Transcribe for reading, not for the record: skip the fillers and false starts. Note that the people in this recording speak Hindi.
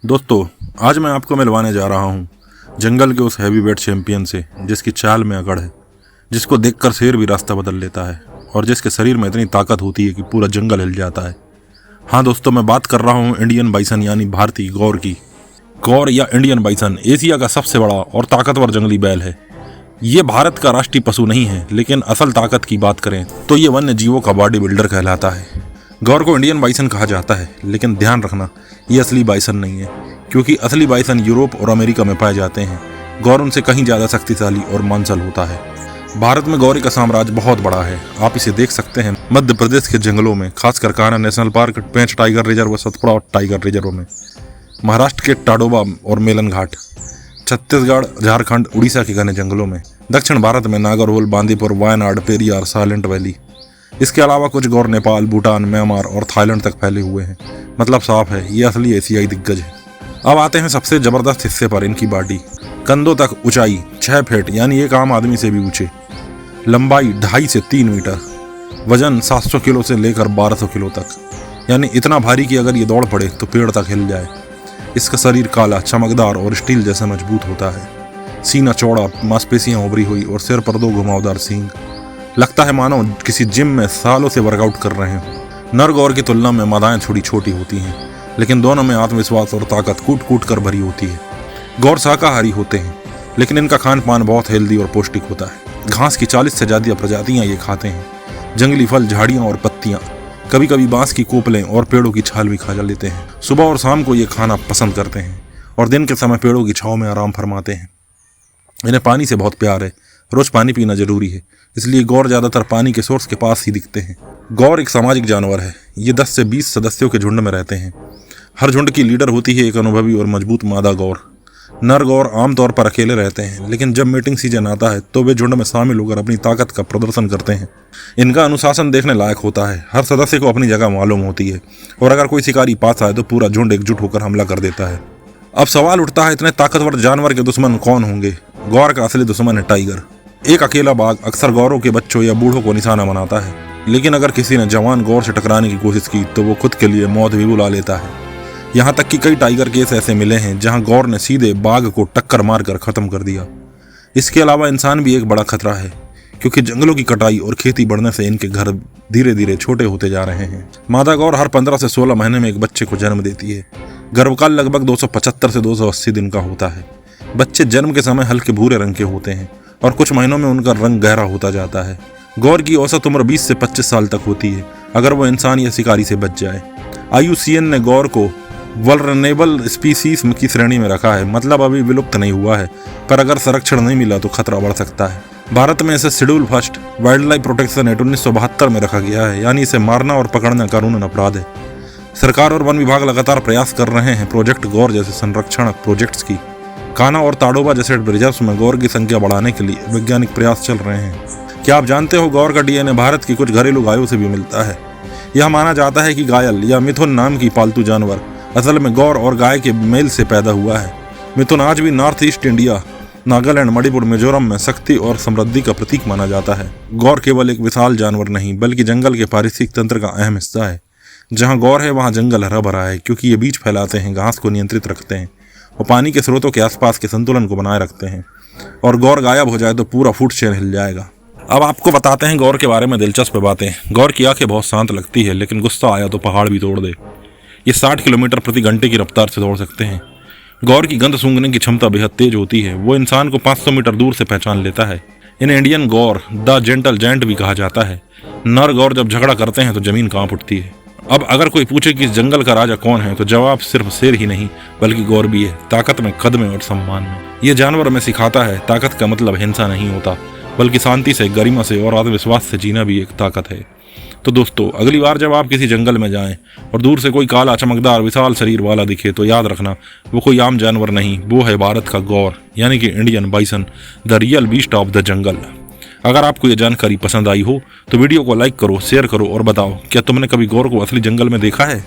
दोस्तों, आज मैं आपको मिलवाने जा रहा हूँ जंगल के उस हैवी वेट चैंपियन से जिसकी चाल में अकड़ है, जिसको देखकर शेर भी रास्ता बदल लेता है और जिसके शरीर में इतनी ताकत होती है कि पूरा जंगल हिल जाता है। हाँ दोस्तों, मैं बात कर रहा हूँ इंडियन बाइसन यानी भारतीय गौर की। गौर या इंडियन बाइसन एशिया का सबसे बड़ा और ताकतवर जंगली बैल है। ये भारत का राष्ट्रीय पशु नहीं है, लेकिन असल ताकत की बात करें तो ये वन्य जीवों का बॉडी बिल्डर कहलाता है। गौर को इंडियन बाइसन कहा जाता है, लेकिन ध्यान रखना ये असली बाइसन नहीं है, क्योंकि असली बाइसन यूरोप और अमेरिका में पाए जाते हैं। गौर उनसे कहीं ज़्यादा शक्तिशाली और मांसल होता है। भारत में गौरी का साम्राज्य बहुत बड़ा है। आप इसे देख सकते हैं मध्य प्रदेश के जंगलों में, खासकर Kanha national park, Pench tiger reserve, Satpura tiger reserve में, महाराष्ट्र के टाडोबा और मेलन घाट, छत्तीसगढ़, झारखंड, उड़ीसा के घने जंगलों में, दक्षिण भारत में नागरहोल, बांदीपुर, वायनाड, पेरियार, साइलेंट वैली। इसके अलावा कुछ गौर नेपाल, भूटान, म्यांमार और थाईलैंड तक फैले हुए हैं। मतलब साफ है, ये असली एशियाई दिग्गज है। अब आते हैं सबसे जबरदस्त हिस्से पर, इनकी बॉडी। कंधों तक ऊंचाई 6 फीट यानी एक आम आदमी से भी ऊंचे, लंबाई 2.5 से 3 मीटर, वजन 700 किलो से लेकर 1200 किलो तक, यानी इतना भारी कि अगर ये दौड़ पड़े तो पेड़ तक हिल जाए। इसका शरीर काला, चमकदार और स्टील जैसा मजबूत होता है। सीना चौड़ा, मांसपेशियां उभरी हुई और सिर पर 2 घुमावदार सींग। लगता है मानो किसी जिम में सालों से वर्कआउट कर रहे हों। नर गौर की तुलना में मादाएं थोड़ी छोटी होती हैं, लेकिन दोनों में आत्मविश्वास और ताकत कूट कूट कर भरी होती है। गौर शाकाहारी होते हैं, लेकिन इनका खान पान बहुत हेल्दी और पौष्टिक होता है। घास की 40 से ज़्यादा प्रजातियां ये खाते हैं। जंगली फल, झाड़ियां और पत्तियां, कभी कभी बांस की कोपलें और पेड़ों की छाल भी खा लेते हैं। सुबह और शाम को ये खाना पसंद करते हैं और दिन के समय पेड़ों की छांव में आराम फरमाते हैं। इन्हें पानी से बहुत प्यार है। रोज पानी पीना जरूरी है, इसलिए गौर ज़्यादातर पानी के सोर्स के पास ही दिखते हैं। गौर एक सामाजिक जानवर है। ये 10 से 20 सदस्यों के झुंड में रहते हैं। हर झुंड की लीडर होती है एक अनुभवी और मजबूत मादा गौर। नर गौर आमतौर पर अकेले रहते हैं, लेकिन जब मीटिंग सीजन आता है तो वे झुंड में शामिल होकर अपनी ताकत का प्रदर्शन करते हैं। इनका अनुशासन देखने लायक होता है। हर सदस्य को अपनी जगह मालूम होती है और अगर कोई शिकारी पास आए तो पूरा झुंड एकजुट होकर हमला कर देता है। अब सवाल उठता है, इतने ताकतवर जानवर के दुश्मन कौन होंगे? गौर का असली दुश्मन है टाइगर। एक अकेला बाघ अक्सर गौरों के बच्चों या बूढ़ों को निशाना बनाता है, लेकिन अगर किसी ने जवान गौर से टकराने की कोशिश की तो वो खुद के लिए मौत भी बुला लेता है। यहाँ तक कि कई टाइगर केस ऐसे मिले हैं जहाँ गौर ने सीधे बाघ को टक्कर मारकर खत्म कर दिया। इसके अलावा इंसान भी एक बड़ा खतरा है, क्योंकि जंगलों की कटाई और खेती बढ़ने से इनके घर धीरे धीरे छोटे होते जा रहे हैं। मादा गौर हर 15 से 16 महीने में एक बच्चे को जन्म देती है। गर्भकाल लगभग 275 से 280 दिन का होता है। बच्चे जन्म के समय हल्के भूरे रंग के होते हैं और कुछ महीनों में उनका रंग गहरा होता जाता है। गौर की औसत उम्र 20 से 25 साल तक होती है, अगर वो इंसान या शिकारी से बच जाए। IUCN ने गौर को वल्नरेबल स्पीसीज की श्रेणी में रखा है, मतलब अभी विलुप्त नहीं हुआ है, पर अगर संरक्षण नहीं मिला तो खतरा बढ़ सकता है। भारत में इसे schedule first wild life protection act 1972 में रखा गया है, यानी इसे मारना और पकड़ना कानूनन अपराध है। सरकार और वन विभाग लगातार प्रयास कर रहे हैं प्रोजेक्ट गौर जैसे संरक्षण प्रोजेक्ट्स की। कान्हा और ताडोबा जैसे रिजर्व्स में गौर की संख्या बढ़ाने के लिए वैज्ञानिक प्रयास चल रहे हैं। क्या आप जानते हो, गौर का DNA भारत की कुछ घरेलू गायों से भी मिलता है। यह माना जाता है कि गायल या मिथुन नाम की पालतू जानवर असल में गौर और गाय के मेल से पैदा हुआ है। मिथुन आज भी north east India, Nagaland, Manipur, Mizoram में शक्ति और समृद्धि का प्रतीक माना जाता है। गौर केवल एक विशाल जानवर नहीं, बल्कि जंगल के पारिस्थितिक तंत्र का अहम हिस्सा है। जहाँ गौर है वहाँ जंगल हरा भरा है, क्योंकि ये बीज फैलाते हैं, घास को नियंत्रित रखते हैं और पानी के स्रोतों के आसपास के संतुलन को बनाए रखते हैं। और गौर गायब हो जाए तो पूरा फूड चेन हिल जाएगा। अब आपको बताते हैं गौर के बारे में दिलचस्प बातें। गौर की आंखें बहुत शांत लगती है, लेकिन गुस्सा आया तो पहाड़ भी तोड़ दे। ये 60 किलोमीटर प्रति घंटे की रफ्तार से दौड़ सकते हैं। गौर की गंध सूंघने की क्षमता बेहद तेज होती है। वो इंसान को 500 मीटर दूर से पहचान लेता है। In Indian Gaur the gentle giant भी कहा जाता है। नर गौर जब झगड़ा करते हैं तो जमीन कांप उठती है। अब अगर कोई पूछे कि इस जंगल का राजा कौन है, तो जवाब सिर्फ शेर ही नहीं बल्कि गौर भी है, ताकत में, कद में और सम्मान में। ये जानवर हमें सिखाता है ताकत का मतलब हिंसा नहीं होता, बल्कि शांति से, गरिमा से और आत्मविश्वास से जीना भी एक ताकत है। तो दोस्तों, अगली बार जब आप किसी जंगल में जाएं और दूर से कोई काला, चमकदार, विशाल शरीर वाला दिखे तो याद रखना, वो कोई आम जानवर नहीं, वो है भारत का गौर, यानी कि Indian bison, the real beast of the jungle. अगर आपको ये जानकारी पसंद आई हो तो वीडियो को लाइक करो, शेयर करो और बताओ, क्या तुमने कभी गौर को असली जंगल में देखा है?